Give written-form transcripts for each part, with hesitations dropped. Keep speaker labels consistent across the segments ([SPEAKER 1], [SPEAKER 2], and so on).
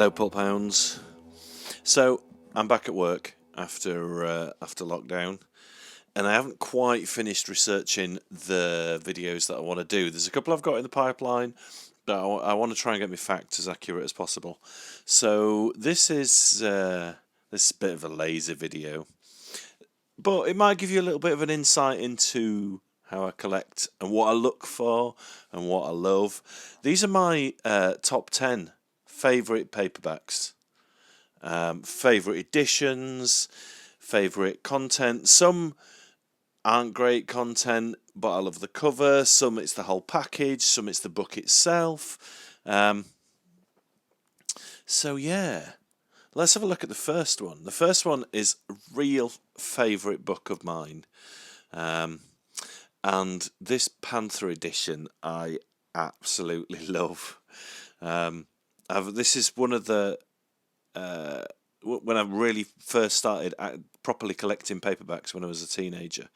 [SPEAKER 1] Hello, Pulp Hounds. So I'm back at work after lockdown, and I haven't quite finished researching the videos that I want to do. There's a couple I've got in the pipeline, but I want to try and get my facts as accurate as possible. So this is a bit of a lazy video, but it might give you a little bit of an insight into how I collect and what I look for and what I love. These are my top 10 favourite paperbacks, favourite editions, favourite content. Some aren't great content, but I love the cover. Some it's the whole package, some it's the book itself. So yeah, let's have a look at the first one. The first one is a real favourite book of mine. And this Panther Edition I absolutely love. This is one of the when I really first started properly collecting paperbacks when I was a teenager.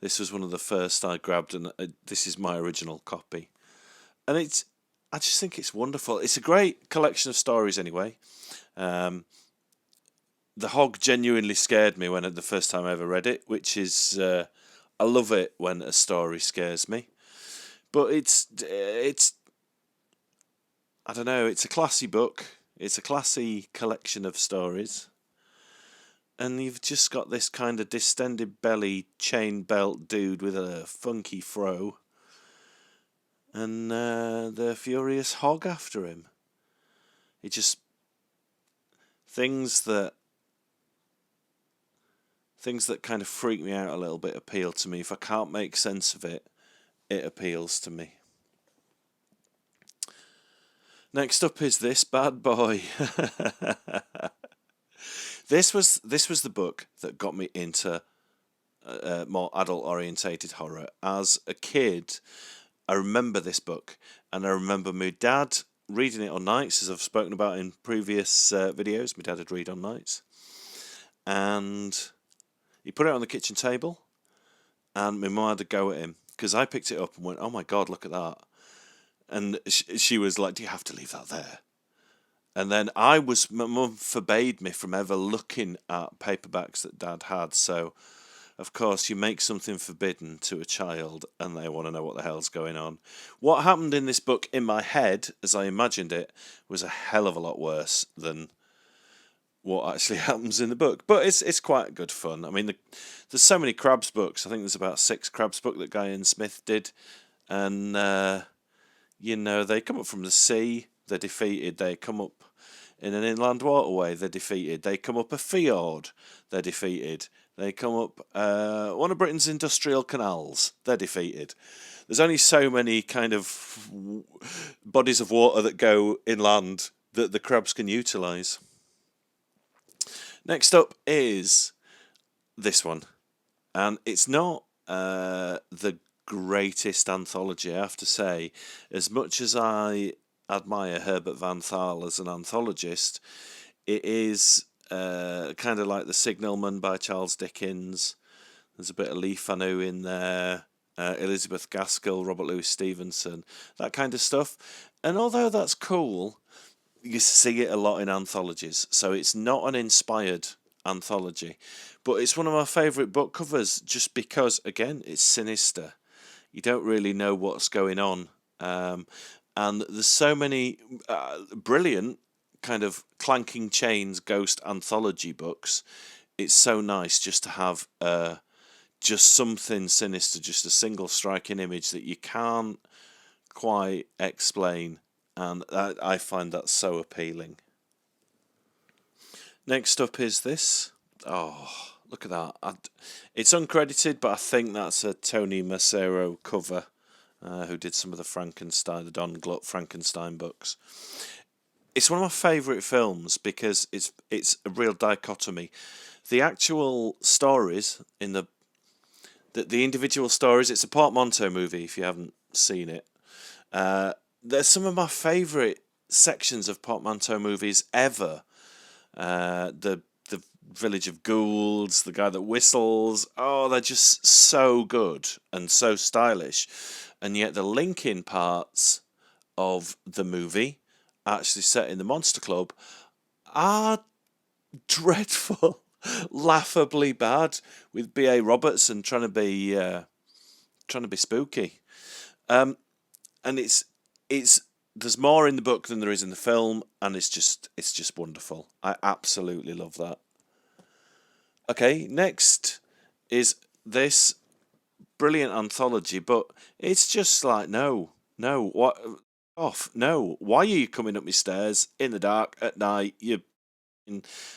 [SPEAKER 1] This was one of the first I grabbed, and this is my original copy. And I just think it's wonderful. It's a great collection of stories anyway. The Hog genuinely scared me when the first time I ever read it, which is I love it when a story scares me. But it's I don't know, it's a classy book. It's a classy collection of stories. And you've just got this kind of distended belly, chain belt dude with a funky fro. And the furious hog after him. It just... Things that kind of freak me out a little bit appeal to me. If I can't make sense of it, it appeals to me. Next up is this bad boy. This was the book that got me into more adult-orientated horror. As a kid, I remember this book, and I remember my dad reading it on nights, as I've spoken about in previous videos. My dad would read on nights. And he put it on the kitchen table, and my mum had to go at him, because I picked it up and went, oh my God, look at that. And she was like, do you have to leave that there? And then my mum forbade me from ever looking at paperbacks that Dad had. So, of course, you make something forbidden to a child and they want to know what the hell's going on. What happened in this book in my head, as I imagined it, was a hell of a lot worse than what actually happens in the book. But it's quite good fun. I mean, there's so many Crabs books. I think there's about 6 Crabs books that Guy and Smith did. And, they come up from the sea, they're defeated. They come up in an inland waterway, they're defeated. They come up a fjord, they're defeated. They come up one of Britain's industrial canals, they're defeated. There's only so many kind of bodies of water that go inland that the Crabs can utilise. Next up is this one. And it's not the greatest anthology, I have to say. As much as I admire Herbert Van Thal as an anthologist, it is kind of like The Signalman by Charles Dickens. There's a bit of Lee Fanu in there, Elizabeth Gaskell, Robert Louis Stevenson, that kind of stuff. And although that's cool, you see it a lot in anthologies, so it's not an inspired anthology. But it's one of my favourite book covers just because, again, it's sinister. You don't really know what's going on. And there's so many brilliant kind of clanking chains ghost anthology books. It's so nice just to have just something sinister, just a single striking image that you can't quite explain. And I find that so appealing. Next up is this. Oh, look at that. It's uncredited, but I think that's a Tony Macero cover. Who did some of the the Don Gluck Frankenstein books. It's one of my favourite films because it's a real dichotomy. The actual stories in the individual stories, it's a portmanteau movie if you haven't seen it. There's some of my favourite sections of portmanteau movies ever. The Village of Ghouls, the guy that whistles. Oh, they're just so good and so stylish. And yet the linking parts of the movie, actually set in the Monster Club, are dreadful, laughably bad, with B.A. Robertson trying to be spooky. And it's there's more in the book than there is in the film, and it's just wonderful. I absolutely love that. Okay, next is this brilliant anthology, but it's just like, no, what off, no. Why are you coming up my stairs in the dark at night? You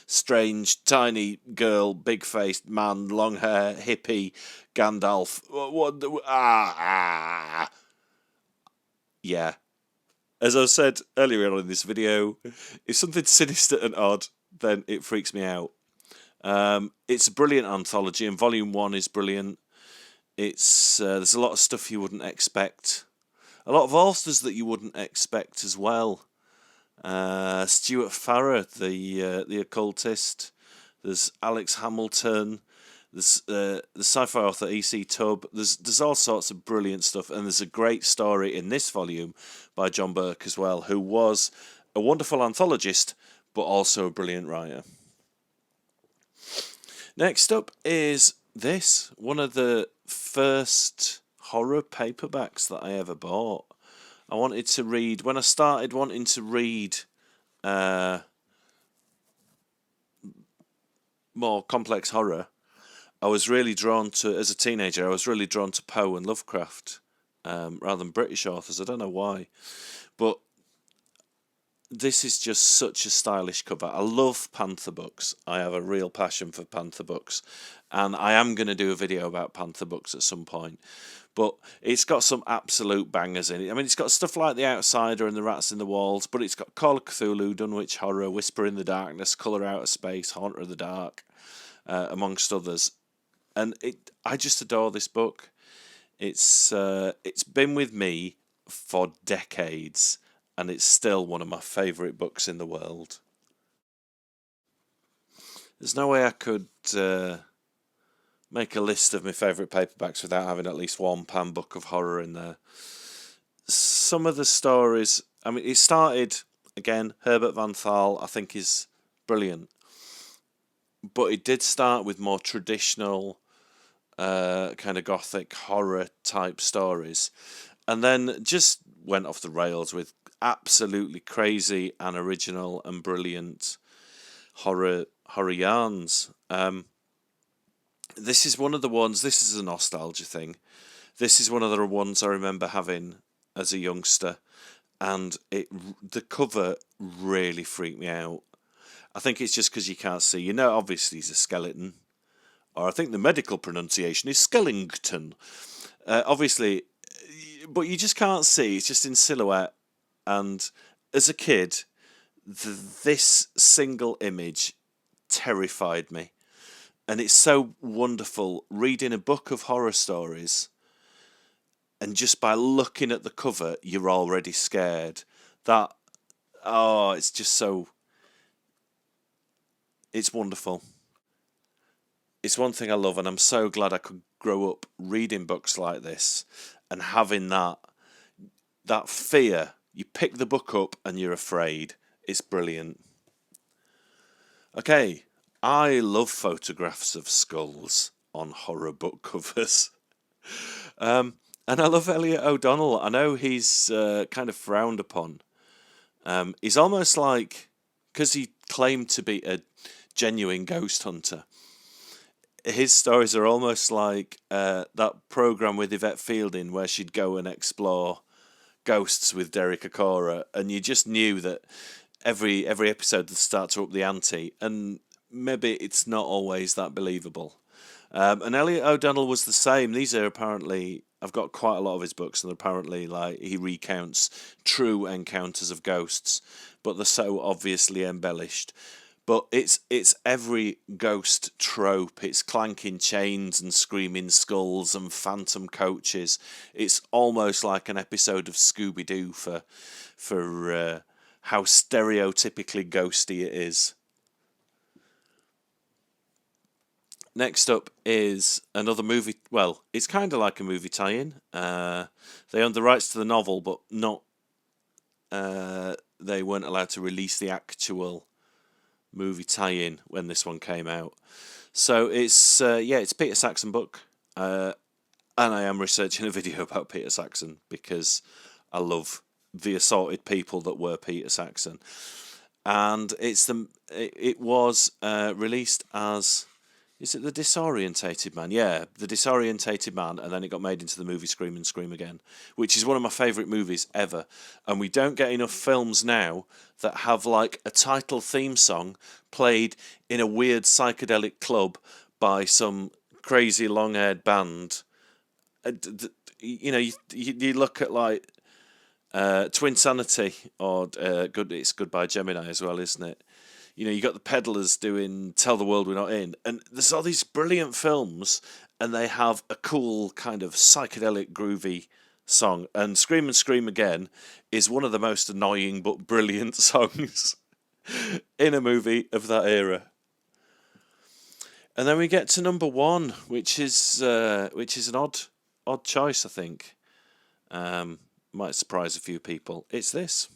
[SPEAKER 1] strange, tiny girl, big-faced man, long hair, hippie, Gandalf. Yeah. As I said earlier on in this video, if something's sinister and odd, then it freaks me out. It's a brilliant anthology, and Volume 1 is brilliant. It's there's a lot of stuff you wouldn't expect. A lot of authors that you wouldn't expect as well. Stuart Farrer, the occultist. There's Alex Hamilton. There's the sci-fi author E.C. Tubb. There's all sorts of brilliant stuff, and there's a great story in this volume by John Burke as well, who was a wonderful anthologist, but also a brilliant writer. Next up is this, one of the first horror paperbacks that I ever bought. I wanted to read, when I started wanting to read more complex horror, I was really drawn to, as a teenager, I was really drawn to Poe and Lovecraft rather than British authors. I don't know why. But this is just such a stylish cover. I love Panther Books. I have a real passion for Panther Books. And I am going to do a video about Panther Books at some point. But it's got some absolute bangers in it. I mean, it's got stuff like The Outsider and The Rats in the Walls, but it's got Call of Cthulhu, Dunwich Horror, Whisper in the Darkness, Colour Out of Space, Haunter of the Dark, amongst others. And I just adore this book. It's been with me for decades, and it's still one of my favourite books in the world. There's no way I could make a list of my favourite paperbacks without having at least one Pan book of horror in there. Some of the stories, I mean, it started, again, Herbert Van Thal, I think, is brilliant. But it did start with more traditional kind of gothic horror type stories, and then just went off the rails with absolutely crazy and original and brilliant horror yarns. This is one of the ones, this is a nostalgia thing. This is one of the ones I remember having as a youngster, and the cover really freaked me out. I think it's just because you can't see. You know, obviously he's a skeleton. Or I think the medical pronunciation is Skellington. Obviously, but you just can't see. It's just in silhouette. And as a kid, this single image terrified me. And it's so wonderful reading a book of horror stories, and just by looking at the cover, you're already scared. It's just so... It's wonderful. It's one thing I love, and I'm so glad I could grow up reading books like this and having that fear. You pick the book up and you're afraid. It's brilliant. Okay, I love photographs of skulls on horror book covers. And I love Elliott ODonnell. I know he's kind of frowned upon. He's almost like, because he claimed to be a genuine ghost hunter, his stories are almost like that programme with Yvette Fielding where she'd go and explore ghosts with Derek Acora, and you just knew that every episode would start to up the ante, and maybe it's not always that believable. And Elliott ODonnell was the same. These are apparently, I've got quite a lot of his books, and apparently like he recounts true encounters of ghosts, but they're so obviously embellished. But it's every ghost trope. It's clanking chains and screaming skulls and phantom coaches. It's almost like an episode of Scooby-Doo for how stereotypically ghosty it is. Next up is another movie. Well, it's kind of like a movie tie-in. They owned the rights to the novel, but not. They weren't allowed to release the actual movie tie-in when this one came out. So it's it's a Peter Saxon book, and I am researching a video about Peter Saxon because I love the assorted people that were Peter Saxon. And it was released as, is it The Disorientated Man? Yeah, The Disorientated Man, and then it got made into the movie Scream and Scream Again, which is one of my favourite movies ever. And we don't get enough films now that have like a title theme song played in a weird psychedelic club by some crazy long-haired band. You know, you look at like Twin Sanity, or it's Goodbye Gemini as well, isn't it? You know, you got the Peddlers doing Tell the World We're Not In, and there's all these brilliant films, and they have a cool kind of psychedelic groovy song. And Scream and Scream Again is one of the most annoying but brilliant songs in a movie of that era. And then we get to number one, which is an odd choice, I think. Might surprise a few people. It's this.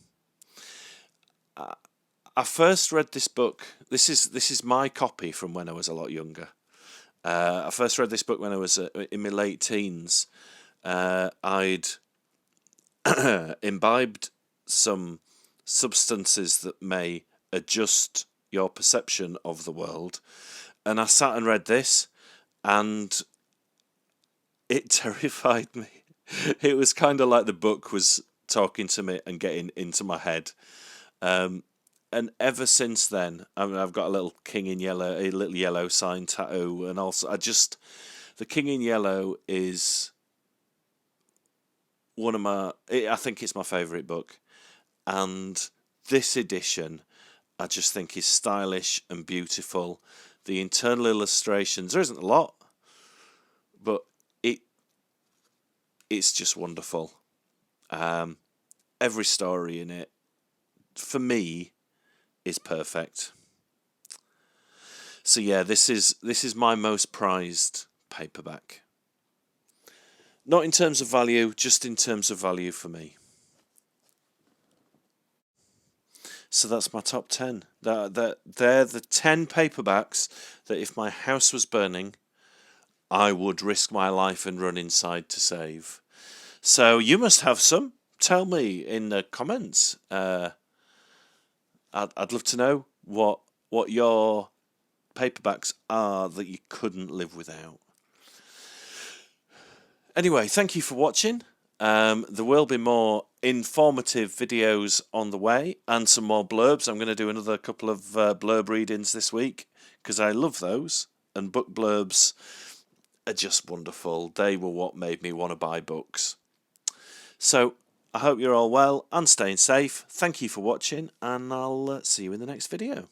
[SPEAKER 1] I first read this book. This is my copy from when I was a lot younger. I first read this book when I was in my late teens. I'd imbibed some substances that may adjust your perception of the world, and I sat and read this, and it terrified me. It was kind of like the book was talking to me and getting into my head. And ever since then, I mean, I've got a little King in Yellow, a little yellow sign tattoo, and also the King in Yellow is I think it's my favourite book, and this edition I just think is stylish and beautiful. The internal illustrations, there isn't a lot, but it's just wonderful. Every story in it, for me, is perfect. So yeah, this is my most prized paperback. Not in terms of value, just in terms of value for me. So that's my top 10. They're the 10 paperbacks that if my house was burning, I would risk my life and run inside to save. So you must have some. Tell me in the comments. I'd love to know what your paperbacks are that you couldn't live without. Anyway, thank you for watching. There will be more informative videos on the way and some more blurbs. I'm going to do another couple of blurb readings this week because I love those, and book blurbs are just wonderful. They were what made me want to buy books. So I hope you're all well and staying safe. Thank you for watching, and I'll see you in the next video.